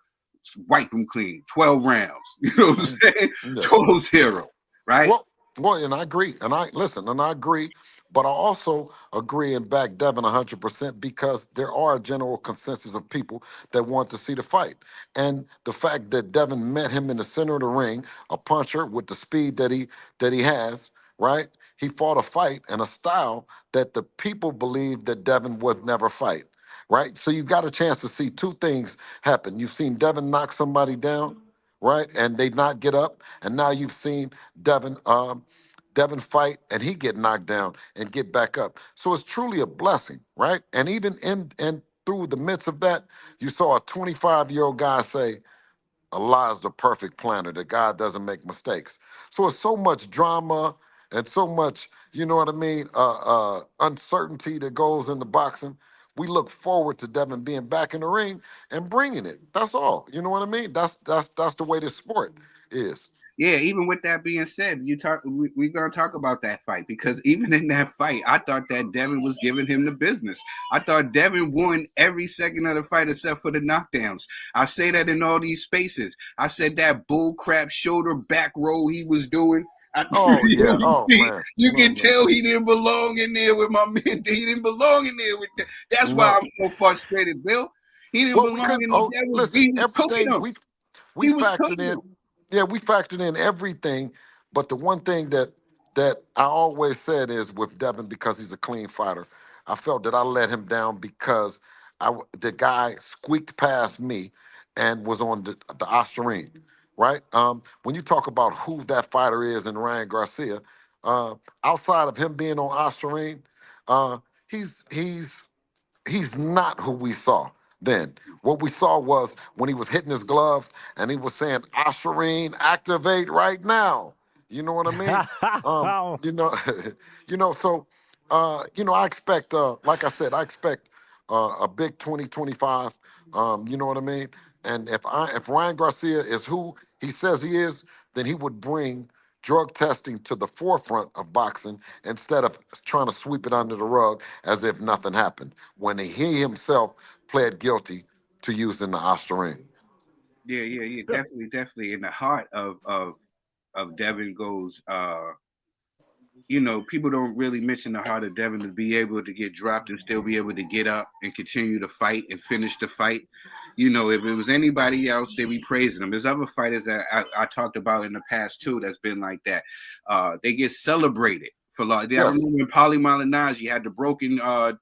Speaker 5: wipe him clean, 12 rounds. You know what I'm
Speaker 1: Mhm.
Speaker 5: saying?
Speaker 1: Yes.
Speaker 5: 12-0. Right.
Speaker 1: Well, and I agree, and I agree, but I also agree and back Devin 100% because there are a general consensus of people that want to see the fight, and the fact that Devin met him in the center of the ring, a puncher with the speed that he has, right? He fought a fight and a style that the people believe that Devin would never fight, right? So you got a chance to see two things happen. You've seen Devin knock somebody down, right, and they not get up, and now you've seen Devin fight and he get knocked down and get back up. So it's truly a blessing, right? And even in and through the midst of that, you saw a 25-year-old guy say, Allah is the perfect planner, that God doesn't make mistakes. So it's so much drama and so much, you know what I mean, uncertainty that goes into boxing. We look forward to Devin being back in the ring and bringing it. That's all. You know what I mean? That's the way this sport is.
Speaker 5: Yeah, even with that being said, we're gonna talk about that fight because even in that fight, I thought that Devin was giving him the business. I thought Devin won every second of the fight except for the knockdowns. I say that in all these spaces. I said that bull crap shoulder back roll he was doing.
Speaker 1: Oh yeah.
Speaker 5: You
Speaker 1: Oh
Speaker 5: see,
Speaker 1: man.
Speaker 5: you
Speaker 1: No,
Speaker 5: can
Speaker 1: no,
Speaker 5: tell he didn't belong in there with my man. He didn't belong in there with that. That's why
Speaker 1: no.
Speaker 5: I'm so frustrated, Bill. He didn't
Speaker 1: Well, we
Speaker 5: belong
Speaker 1: could.
Speaker 5: in the.
Speaker 1: Oh,
Speaker 5: That was
Speaker 1: listen.
Speaker 5: he was cooking
Speaker 1: Everything
Speaker 5: him.
Speaker 1: we
Speaker 5: He was
Speaker 1: factored
Speaker 5: cooking
Speaker 1: in.
Speaker 5: him.
Speaker 1: Yeah, we factored in everything. But the one thing that I always said is with Devin, because he's a clean fighter, I felt that I let him down because the guy squeaked past me and was on the Ostarine, right? When you talk about who that fighter is in Ryan Garcia, uh, outside of him being on Ostarine, uh, he's he's not who we saw then. What we saw was when he was hitting his gloves and he was saying, Ostarine, activate right now. You know what I mean? You know, so I expect like I said, I expect a big 2025. You know what I mean? And if Ryan Garcia is who he says he is, then he would bring drug testing to the forefront of boxing instead of trying to sweep it under the rug as if nothing happened when he himself pled guilty to using the Ostarine.
Speaker 5: Yeah. Definitely. In the heart of Devin goes. People don't really mention the heart of Devin to be able to get dropped and still be able to get up and continue to fight and finish the fight. If it was anybody else, they'd be praising them. There's other fighters that I talked about in the past too that's been like that. They get celebrated for like. I
Speaker 1: Yes,
Speaker 5: remember when Paulie Malignaggi had the broken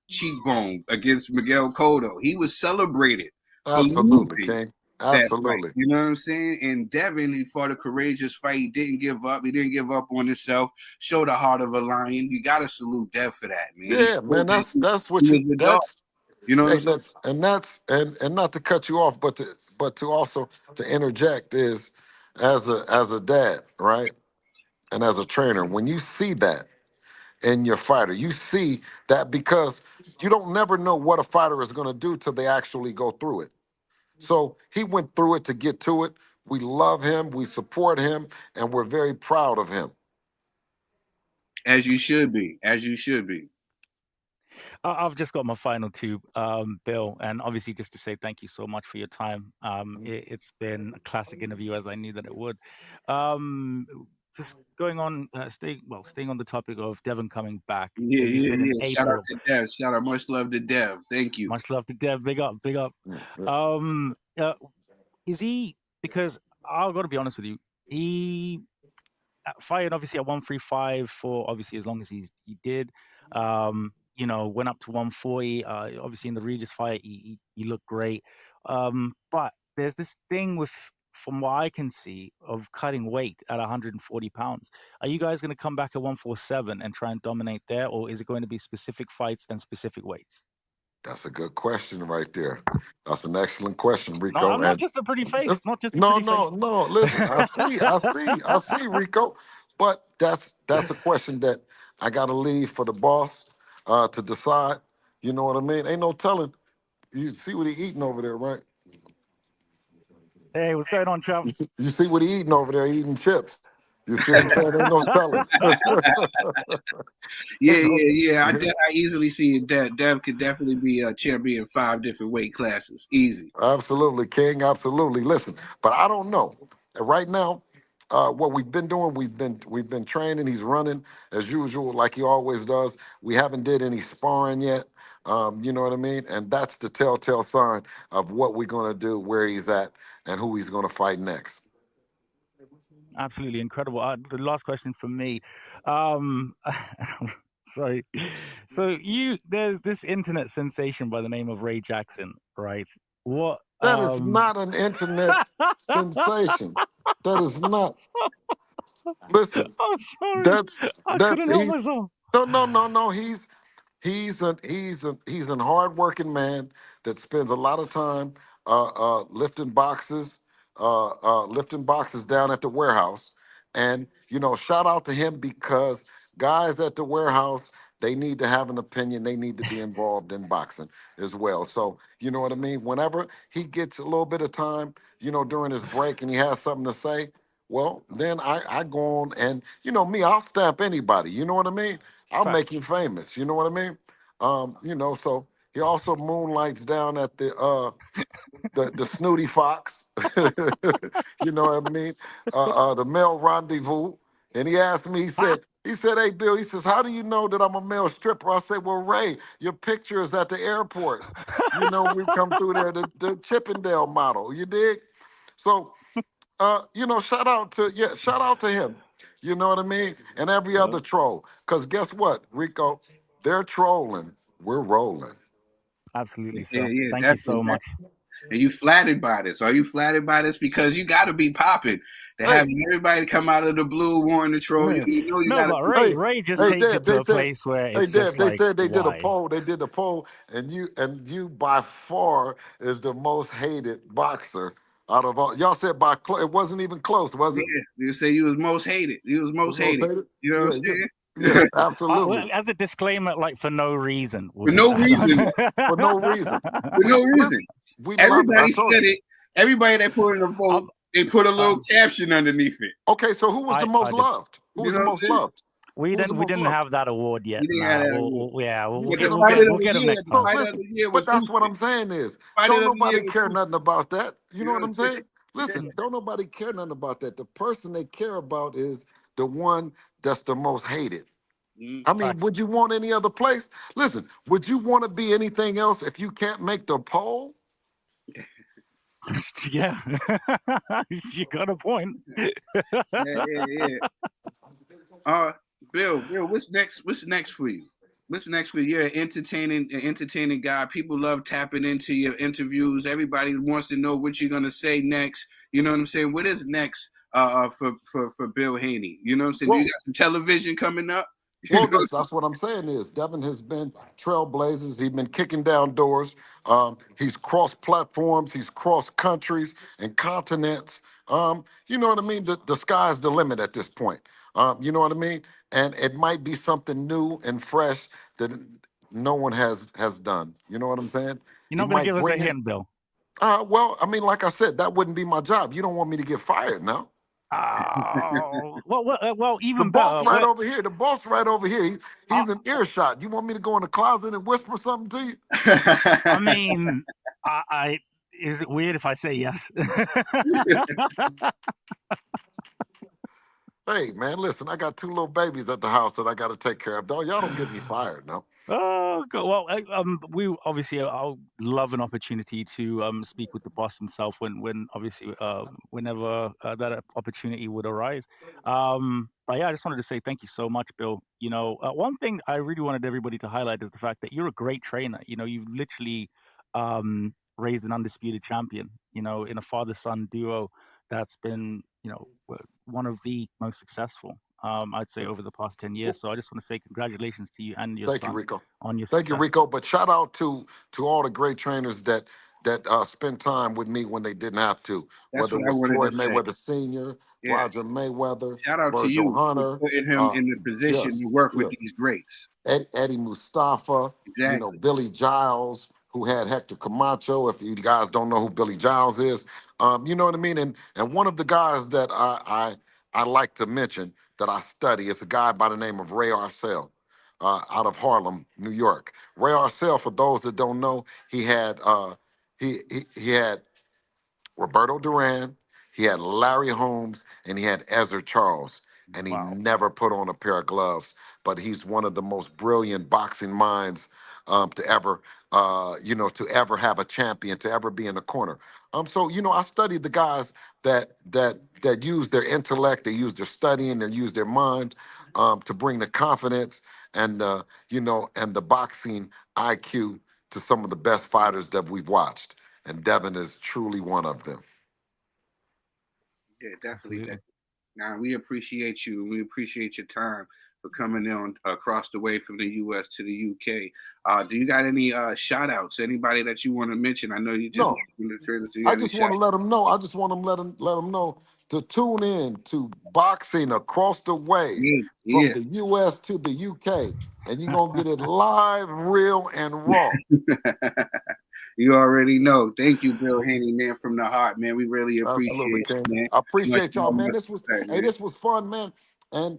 Speaker 5: cheekbone against Miguel Cotto. He was celebrated for
Speaker 1: absolutely,
Speaker 5: losing
Speaker 1: King.
Speaker 5: that fight.
Speaker 1: Absolutely.
Speaker 5: You know what I'm saying? And Devin, he fought a courageous fight. He didn't give up. He didn't give up on himself. Showed the heart of a lion. You gotta salute Dev for that, man. He
Speaker 1: Yeah,
Speaker 5: showed
Speaker 1: man.
Speaker 5: that
Speaker 1: That's
Speaker 5: he
Speaker 1: what you.
Speaker 5: was a dog.
Speaker 1: That's
Speaker 5: You know what I'm
Speaker 1: hey,
Speaker 5: saying?
Speaker 1: and not to cut you off, but to also to interject is as a dad, right, and as a trainer, when you see that in your fighter, you see that because you don't never know what a fighter is going to do till they actually go through it. So he went through it to get to it. We love him, we support him, and we're very proud of him.
Speaker 5: As you should be. As you should be.
Speaker 4: I've just got my final two, Bill, and obviously just to say thank you so much for your time. It's been a classic interview, as I knew that it would. Um, just going on, staying on the topic of Devon coming back. You said in
Speaker 5: Shout out
Speaker 4: April.
Speaker 5: to Dev. Shout out. Much love to Dev. Thank you.
Speaker 4: Much love to Dev. Big up, big up.
Speaker 1: Mm, yeah.
Speaker 4: Um, uh, is he? Because I've got to be honest with you, he fired obviously at 135 for obviously as long as he did. Went up to 140. Obviously in the Regis fight, he looked great. But there's this thing with, from what I can see, of cutting weight at 140 pounds. Are you guys going to come back at 147 and try and dominate there, or is it going to be specific fights and specific weights?
Speaker 1: That's a good question right there. That's an excellent question,
Speaker 4: No,
Speaker 1: Rico.
Speaker 4: I'm not
Speaker 1: And
Speaker 4: just a pretty face. Not just a
Speaker 1: no,
Speaker 4: pretty
Speaker 1: no,
Speaker 4: face.
Speaker 1: no. Listen, I see, Rico. But that's a question that I gotta leave for the boss to decide. You know what I mean? Ain't no telling. You see what he eating over there, right?
Speaker 4: Hey, what's going on, champ?
Speaker 1: You see what he eating over there? Eating chips. You see what I'm saying? Ain't no telling.
Speaker 5: Yeah,
Speaker 1: Ain't no-
Speaker 5: I easily see that Dev could definitely be a champion in 5 different weight classes. Easy.
Speaker 1: Absolutely, King. Absolutely. Listen, but I don't know. Right now, what we've been doing, we've been training. He's running as usual, like he always does. We haven't did any sparring yet. You know what I mean? And that's the telltale sign of what we're gonna do, where he's at, and who he's gonna fight next.
Speaker 4: Absolutely incredible. The last question from me. Um, sorry. So there's this internet sensation by the name of Ray Jackson, right? What?
Speaker 1: That is not an internet sensation. That is not. Listen,
Speaker 4: I'm sorry.
Speaker 1: that's
Speaker 4: I
Speaker 1: that's
Speaker 4: couldn't help
Speaker 1: he's
Speaker 4: myself.
Speaker 1: no, no, no, no. He's an hardworking man that spends a lot of time lifting boxes down at the warehouse. And shout out to him because guys at the warehouse, they need to have an opinion. They need to be involved in boxing as well. So you know what I mean. Whenever he gets a little bit of time, during his break, and he has something to say, well, then I go on and me, I'll stamp anybody. You know what I mean? I'll
Speaker 4: Facts.
Speaker 1: make him famous. You know what I mean? So he also moonlights down at the Snooty Fox. You know what I mean? The male rendezvous. And he asked me, he said, hey, Bill, he says, how do you know that I'm a male stripper? I said, well, Ray, your picture is at the airport. You know, we come through there, the Chippendale model, you dig? So, you know, shout out to him. You know what I mean? And every other troll. Because guess what, Rico? They're trolling. We're rolling.
Speaker 4: Absolutely,
Speaker 5: Yeah,
Speaker 4: sir.
Speaker 5: yeah,
Speaker 4: Thank you so
Speaker 5: definitely.
Speaker 4: much.
Speaker 5: And you flattered by this? Are you flattered by this? Because you got to be popping to
Speaker 1: Hey,
Speaker 5: have everybody come out of the blue wanting to troll you.
Speaker 1: man.
Speaker 5: You know you
Speaker 4: No,
Speaker 5: got to
Speaker 4: but
Speaker 5: be.
Speaker 4: Ray just
Speaker 1: Hey,
Speaker 4: takes
Speaker 1: Deb,
Speaker 4: it to
Speaker 1: they
Speaker 4: a
Speaker 1: said,
Speaker 4: place where
Speaker 1: hey,
Speaker 4: it's
Speaker 1: Deb,
Speaker 4: just
Speaker 1: they
Speaker 4: like,
Speaker 1: said they did a
Speaker 4: why?
Speaker 1: poll. They did a poll, and you by far is the most hated boxer out of all. Y'all said it wasn't even close, was
Speaker 5: Yeah,
Speaker 1: it?
Speaker 5: you say you was most hated. You was
Speaker 1: It
Speaker 5: most
Speaker 1: was most
Speaker 5: hated.
Speaker 1: hated?
Speaker 5: You know what
Speaker 1: Yeah,
Speaker 5: I'm
Speaker 1: yeah,
Speaker 5: saying?
Speaker 1: yes,
Speaker 4: Well,
Speaker 1: absolutely.
Speaker 4: as a disclaimer, like for no reason, we'll
Speaker 5: For
Speaker 4: just
Speaker 5: no
Speaker 4: add
Speaker 5: reason.
Speaker 4: on.
Speaker 1: For no reason.
Speaker 5: For no reason.
Speaker 1: Listen, we love it. I
Speaker 5: Everybody
Speaker 1: told
Speaker 5: said
Speaker 1: you.
Speaker 5: it. Everybody that put in a vote,
Speaker 4: Um,
Speaker 5: they put a little
Speaker 4: um,
Speaker 5: caption underneath it.
Speaker 1: Okay, so who was the
Speaker 4: I
Speaker 1: most
Speaker 4: did.
Speaker 1: loved? Who
Speaker 5: You
Speaker 1: was
Speaker 5: know
Speaker 1: the
Speaker 5: what I'm
Speaker 1: most
Speaker 5: saying?
Speaker 1: loved?
Speaker 4: We
Speaker 1: Who was the
Speaker 4: didn't
Speaker 1: most loved?
Speaker 4: have that award yet.
Speaker 5: You didn't have
Speaker 4: Nah,
Speaker 5: that award.
Speaker 1: We'll
Speaker 5: But the
Speaker 1: get them
Speaker 5: fighter
Speaker 1: there.
Speaker 5: of
Speaker 4: we'll
Speaker 5: the
Speaker 4: get him
Speaker 5: year,
Speaker 4: next
Speaker 5: the
Speaker 1: So
Speaker 4: time.
Speaker 5: fighter of
Speaker 1: listen,
Speaker 5: the year
Speaker 1: but
Speaker 5: was
Speaker 1: that's what
Speaker 5: Houston.
Speaker 1: I'm saying is,
Speaker 5: Fighter
Speaker 1: don't
Speaker 5: of the year
Speaker 1: nobody
Speaker 5: was
Speaker 1: care
Speaker 5: Houston.
Speaker 1: nothing about that. You
Speaker 5: You
Speaker 1: know
Speaker 5: know
Speaker 1: what
Speaker 5: what
Speaker 1: I'm
Speaker 5: I'm saying?
Speaker 1: saying? Listen, don't nobody care nothing about that. The person they care about is the one that's the most hated.
Speaker 5: Mhm.
Speaker 1: I mean,
Speaker 4: Facts.
Speaker 1: would you want any other place? Listen, would you want to be anything else if you can't make the poll?
Speaker 4: Yeah, you got a point.
Speaker 5: Yeah. Uh, Bill, what's next? What's next for you? What's next for you? You're an entertaining guy. People love tapping into your interviews. Everybody wants to know what you're gonna say next. You know what I'm saying? What is next for Bill Haney? You know what I'm saying? Do you
Speaker 1: Well,
Speaker 5: got some television coming up? You
Speaker 1: Well,
Speaker 5: know?
Speaker 1: that's what I'm saying is Devin has been trailblazers. He's been kicking down doors. He's crossed platforms. He's crossed countries and continents. You know what I mean? The sky's the limit at this point. You know what I mean? And it might be something new and fresh that no one has done. You know what I'm saying?
Speaker 4: You're
Speaker 1: He
Speaker 4: not gonna
Speaker 1: might
Speaker 4: give us a
Speaker 1: bring it.
Speaker 4: hint, Bill.
Speaker 1: Well, I mean, like I said, that wouldn't be my job. You don't want me to get fired now.
Speaker 4: Oh, well,
Speaker 1: The
Speaker 4: even
Speaker 1: boss
Speaker 4: better.
Speaker 1: right over here. The boss right over here. He's in earshot. You want me to go in the closet and whisper something to you?
Speaker 4: I mean, I is it weird if I say yes?
Speaker 1: Hey, man, listen, I got two little babies at the house that I got to take care of. Y'all don't get me fired, no.
Speaker 4: Oh, God. Well, we obviously I'll love an opportunity to speak with the boss himself when obviously whenever that opportunity would arise. But yeah, I just wanted to say thank you so much, Bill. You know, one thing I really wanted everybody to highlight is the fact that you're a great trainer. You know, you've literally raised an undisputed champion. You know, in a father-son duo that's been one of the most successful. I'd say over the past 10
Speaker 1: Well,
Speaker 4: years. So I just want to say congratulations to you and your
Speaker 1: thank you,
Speaker 4: son
Speaker 1: Rico.
Speaker 4: on your
Speaker 1: Thank you,
Speaker 4: success.
Speaker 1: Rico. But shout out to all the great trainers that spent time with me when they didn't have to,
Speaker 5: That's
Speaker 1: whether
Speaker 5: what
Speaker 1: it
Speaker 5: I
Speaker 1: was
Speaker 5: wanted to
Speaker 1: Floyd
Speaker 5: say.
Speaker 1: Mayweather Sr.,
Speaker 5: Yeah.
Speaker 1: Roger Mayweather,
Speaker 5: Shout out to
Speaker 1: Virgil
Speaker 5: you for
Speaker 1: Hunter,
Speaker 5: putting him
Speaker 1: uh,
Speaker 5: in the position
Speaker 1: yes,
Speaker 5: to work with
Speaker 1: yes.
Speaker 5: these greats.
Speaker 1: Eddie Mustafa,
Speaker 5: Exactly.
Speaker 1: Billy Giles, who had Hector Camacho. If you guys don't know who Billy Giles is, you know what I mean. And one of the guys that I like to mention that I study is a guy by the name of Ray Arcel, out of Harlem, New York. Ray Arcel, for those that don't know, he had he had Roberto Duran, he had Larry Holmes, and he had Ezra Charles. And he
Speaker 4: Wow.
Speaker 1: never put on a pair of gloves. But he's one of the most brilliant boxing minds to ever, to ever have a champion, to ever be in the corner. So I studied the guys that use their intellect, they use their studying, they use their mind to bring the confidence and and the boxing IQ to some of the best fighters that we've watched, and Devin is truly one of them.
Speaker 5: Yeah, definitely.
Speaker 4: Absolutely.
Speaker 5: Now we appreciate you. We appreciate your time for coming on across the way from the U.S. to the U.K. Do you got any shout outs? Anybody that you want to mention? I know you just
Speaker 1: No,
Speaker 5: mentioned the trailers. Do you
Speaker 1: I
Speaker 5: got any
Speaker 1: just
Speaker 5: shout?
Speaker 1: want to let them know. I just want to let them know to tune in to boxing across the way from
Speaker 5: Yeah.
Speaker 1: the U.S. to the U.K. And you're gonna get it live, real, and raw.
Speaker 5: You already know. Thank you, Bill Haney, man, from the heart, man. We really
Speaker 1: Absolutely,
Speaker 5: appreciate
Speaker 1: King.
Speaker 5: you, man.
Speaker 1: I
Speaker 5: Much
Speaker 1: appreciate y'all,
Speaker 5: more,
Speaker 1: man.
Speaker 5: much respect, man.
Speaker 1: This was fun, man. And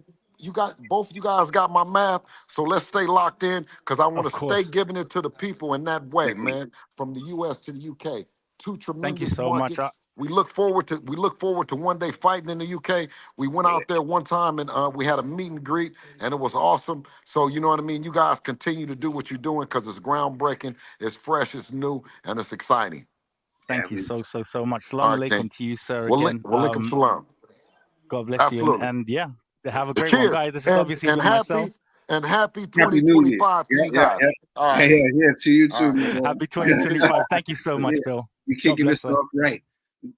Speaker 1: both of you guys got my math, so let's stay locked in because I want
Speaker 4: Of
Speaker 1: to stay
Speaker 4: course.
Speaker 1: giving it to the people in that way,
Speaker 5: Definitely.
Speaker 1: man. From the U.S. to the U.K., two
Speaker 4: Thank you
Speaker 1: tremendous
Speaker 4: so much.
Speaker 1: markets. We look forward to one day fighting in the UK. We went
Speaker 5: Yeah,
Speaker 1: out there one time and we had a meet and greet, and it was awesome. So you know what I mean. You guys continue to do what you're doing because it's groundbreaking, it's fresh, it's new, and it's exciting.
Speaker 4: Thank you
Speaker 5: definitely.
Speaker 4: so much.
Speaker 1: All
Speaker 4: Salam
Speaker 1: right, King.
Speaker 4: alaikum to you, sir.
Speaker 1: We'll link.
Speaker 4: Again,
Speaker 1: We'll link 'em shalom.
Speaker 4: God bless you,
Speaker 1: Absolutely.
Speaker 4: and yeah, have a great one,
Speaker 1: Cheers
Speaker 4: guys. This has
Speaker 1: and
Speaker 4: obviously
Speaker 1: and
Speaker 4: been
Speaker 1: happy
Speaker 4: myself.
Speaker 1: and happy
Speaker 5: Happy New Year.
Speaker 1: 2025 to
Speaker 5: Yeah,
Speaker 1: you
Speaker 5: yeah,
Speaker 1: guys.
Speaker 5: yeah.
Speaker 1: All right.
Speaker 5: Yeah. To you
Speaker 1: All
Speaker 5: too,
Speaker 1: right.
Speaker 5: my brother.
Speaker 4: Happy 2025. Thank you so much,
Speaker 5: Yeah,
Speaker 4: Bill.
Speaker 5: you're
Speaker 4: God
Speaker 5: kicking
Speaker 4: bless,
Speaker 5: this
Speaker 4: sir.
Speaker 5: off right.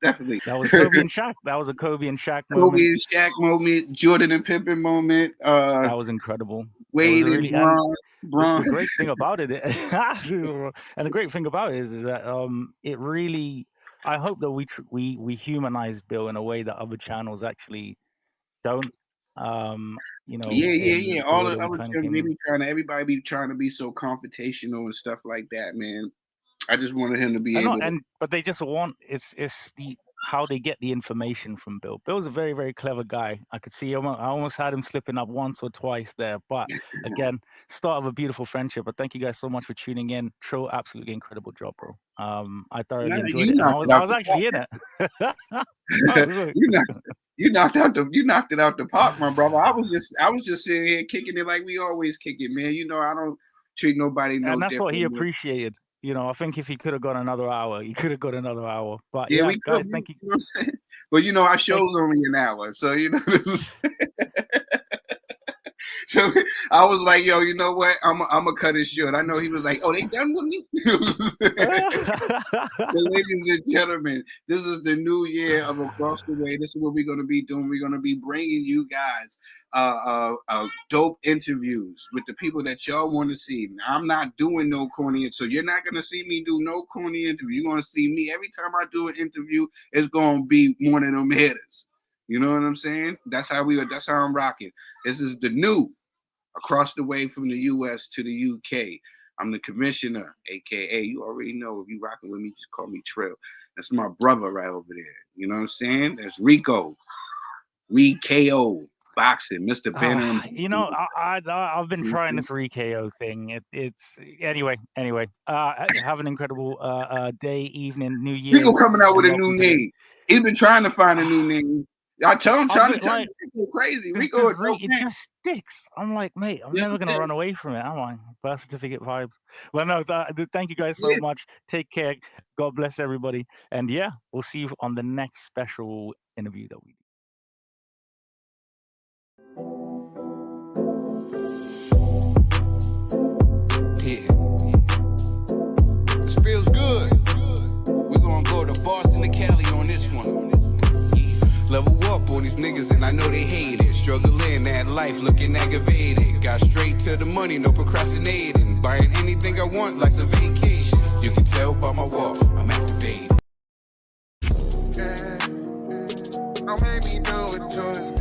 Speaker 5: Definitely.
Speaker 4: That was Kobe and Shaq. That was a Kobe and Shaq
Speaker 5: Kobe
Speaker 4: moment.
Speaker 5: and Shaq moment, Jordan and Pippen moment,
Speaker 4: That was incredible. It was
Speaker 5: Wade
Speaker 4: a
Speaker 5: and
Speaker 4: really and
Speaker 5: Bron.
Speaker 4: the great thing about it, and the great thing about it is that it really. I hope that we humanize Bill in a way that other channels actually don't.
Speaker 5: Yeah.
Speaker 4: The
Speaker 5: All
Speaker 4: way
Speaker 5: the
Speaker 4: that we
Speaker 5: other
Speaker 4: kind of
Speaker 5: children,
Speaker 4: came in.
Speaker 5: everybody be trying to be so confrontational and stuff like that, man. I just wanted him to be
Speaker 4: And
Speaker 5: able
Speaker 4: not,
Speaker 5: to.
Speaker 4: but they just want it's the how they get the information from Bill. Bill's a very, very clever guy. I could see him. I almost had him slipping up once or twice there, but again, start of a beautiful friendship. But thank you guys so much for tuning in. Tril, absolutely incredible job, bro. I thoroughly enjoyed
Speaker 5: You
Speaker 4: it, and
Speaker 5: knocked it
Speaker 4: I
Speaker 5: out
Speaker 4: was
Speaker 5: the
Speaker 4: actually in it.
Speaker 5: park. You knocked it out the park, my brother. I was just sitting here kicking it like we always kick it, man. You know, I don't treat nobody no
Speaker 4: And that's what he
Speaker 5: different.
Speaker 4: appreciated. I think if he could have got another hour, he could have got another hour. But
Speaker 5: Yeah,
Speaker 4: yeah,
Speaker 5: we
Speaker 4: guys,
Speaker 5: could.
Speaker 4: thank you.
Speaker 5: You know what I'm saying? But our show's only an hour, so So I was like, yo, you know what? I'm gonna cut it short. I know he was like, oh, they done with me. But ladies and gentlemen, this is the new year of Across the Way. This is what we're gonna be doing. We're gonna be bringing you guys dope interviews with the people that y'all want to see. I'm not doing no corny, so you're not gonna see me do no corny interview. You're gonna see me every time I do an interview. It's gonna be one of them hitters. You know what I'm saying? That's how I'm rocking. This is the new Across the Way from the US to the UK. I'm the commissioner, aka you already know if you rocking with me, just call me Tril. That's my brother right over there. You know what I'm saying? That's RiKO, RiKO Boxing, Mr. Banner.
Speaker 4: I've been trying this RiKO thing. It's anyway. Have an incredible day, evening, New
Speaker 5: RiKO
Speaker 4: Year's,
Speaker 5: coming out with
Speaker 4: and
Speaker 5: a new
Speaker 4: welcome to the.
Speaker 5: name. He's been trying to find a new name. I tell him, trying to tell him, crazy. RiKO is
Speaker 4: it just sticks. I'm like, mate, I'm never gonna run away from it, am I? Birth certificate vibes. Well, no, thank you guys so much. Take care. God bless everybody, and yeah, we'll see you on the next special interview that we do.
Speaker 2: Yeah. This feels good. We're gonna go to Boston to Cali on this one. Level up on these niggas and I know they hate it. Struggling that life, looking aggravated. Got straight to the money, no procrastinating. Buying anything I want, life's a vacation. You can tell by my walk, I'm activated.
Speaker 3: Don't make me do it to it.